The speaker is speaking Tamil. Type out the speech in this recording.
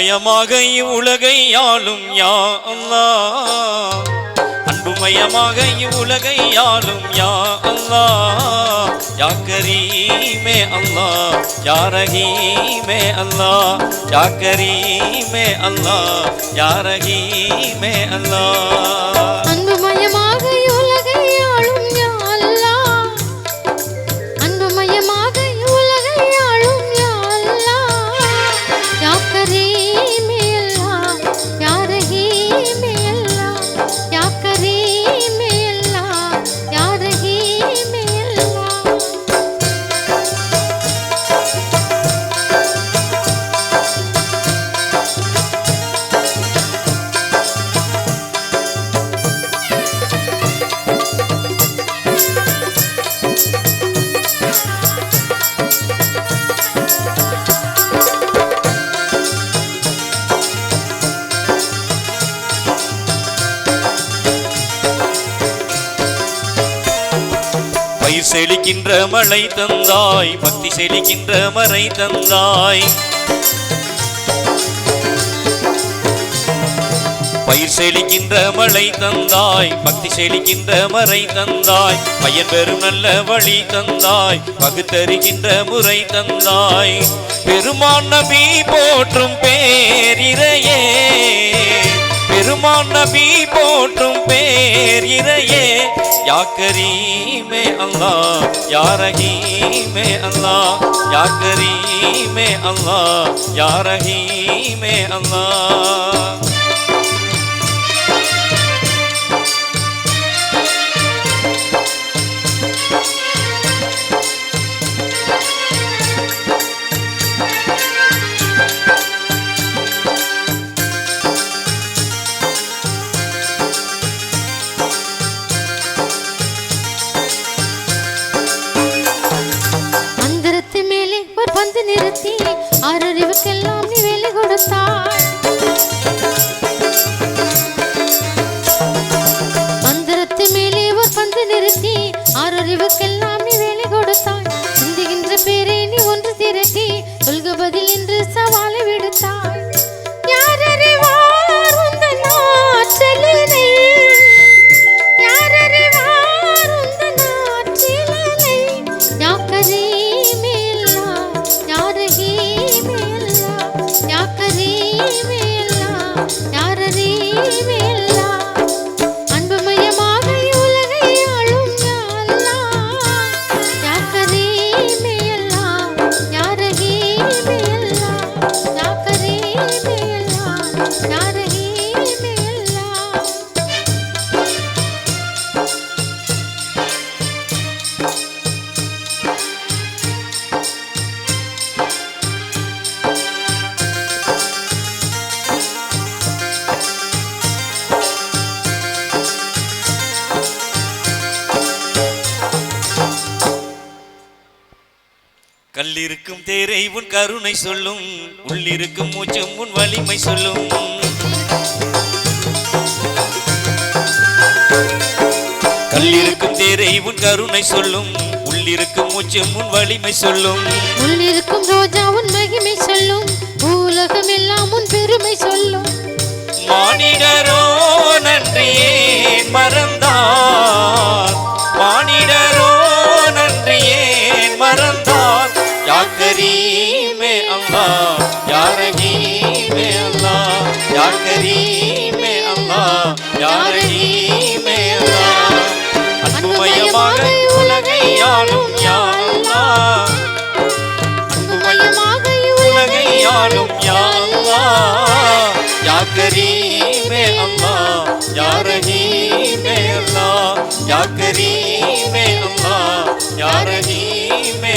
அன்புமயமாக இவ்வுலகை ஆளும் யா அல்லாஹ், அன்புமயமாக இவ்வுலகை ஆளும் யா அல்லாஹ், யா கரீமே அல்லாஹ், யா ரஹீமே அல்லாஹ், யா கரீமே அல்லாஹ், யா ரஹீமே அல்லாஹ். அன்புமயமாக இவ்வுலகை ஆளும் யா அல்லாஹ், அன்புமயமாக இவ்வுலகை ஆளும் யா அல்லாஹ், யா கரீமே அல்லாஹ், யா ரஹீமே அல்லாஹ், யா கரீமே அல்லாஹ், யா ரஹீமே அல்லாஹ். பயிர் செழிக்கின்ற மழை தந்தாய், பக்தி செழிக்கின்ற மறை தந்தாய். பயிர் செழிக்கின்ற மழை தந்தாய், பக்தி செழிக்கின்ற மறை தந்தாய். பயன் பெறும் நல்ல வழி தந்தாய், பகுத்தறிகின்ற முறை தந்தாய். பெருமான் நபி போற்றும் பேரிரையே, பெருமான் நபி போற்றும் பேரிரையே, யா கரீமே அல்லாஹ், யா ரஹீமே அல்லாஹ், யா கரீமே அல்லாஹ், யா ரஹீமே அல்லாஹ். அந்தரத்து மேலே ஒரு பந்து நிறுத்தி ஆறறிவுக்கெல்லாம் நீ வேலை கொடுத்தாய். அந்தரத்து மேலே ஒரு பந்து நிறுத்தி ஆறறிவுக்கெல்லாம் நீ வேலை கொடுத்தாய். சிந்துகின்ற பேரை நீ ஒன்று திரட்டி சொல்க பதில் என்று சவாலை விடுத்தாய். யார் அறிவார் உந்தன் ஆற்றலினை, யார் அறிவார் உந்தன் ஆற்றலினை, யா கரீமே அல்லாஹ், யா ரஹீமே அல்லாஹ், யா கரீமே அல்லாஹ், யா ரஹீமே அல்லாஹ். அன்புமயமாக இவ்வுலகை ஆளும் யா அல்லாஹ், யா கரீமே அல்லாஹ், யா ரஹீமே அல்லாஹ், யா கரீமே அல்லாஹ், யா ரஹீமே அல்லாஹ். கல்லிருக்கும் தேரை உன் கருணை சொல்லும், உள்ளிருக்கும் மூச்சும் உன் வலிமை சொல்லும். கல்லிருக்கும் தேரை உன் கருணை சொல்லும், உள்ளிருக்கும் மூச்சும் உன் வலிமை சொல்லும். உள்ளிருக்கும் ரோஜா உன் மகிமை சொல்லும், உலகம் எல்லாம் உன் பெருமை சொல்லும். மானிடரோ நன்றியே மறந்தார், மானிடரோ நன்றியே மறந்தார். யா கரீமே அல்லாஹ், யா ரஹீமே அல்லாஹ், யா கரீமே அல்லாஹ், யா ரஹீமே அல்லாஹ். அன்புமயமாக உலகை ஆளும் யா அல்லாஹ், அன்புமயமாக உலகை ஆளும் யா அல்லாஹ், யா கரீமே அல்லாஹ், யா ரஹீமே அல்லாஹ், யா கரீமே அல்லாஹ், யா ரஹீமே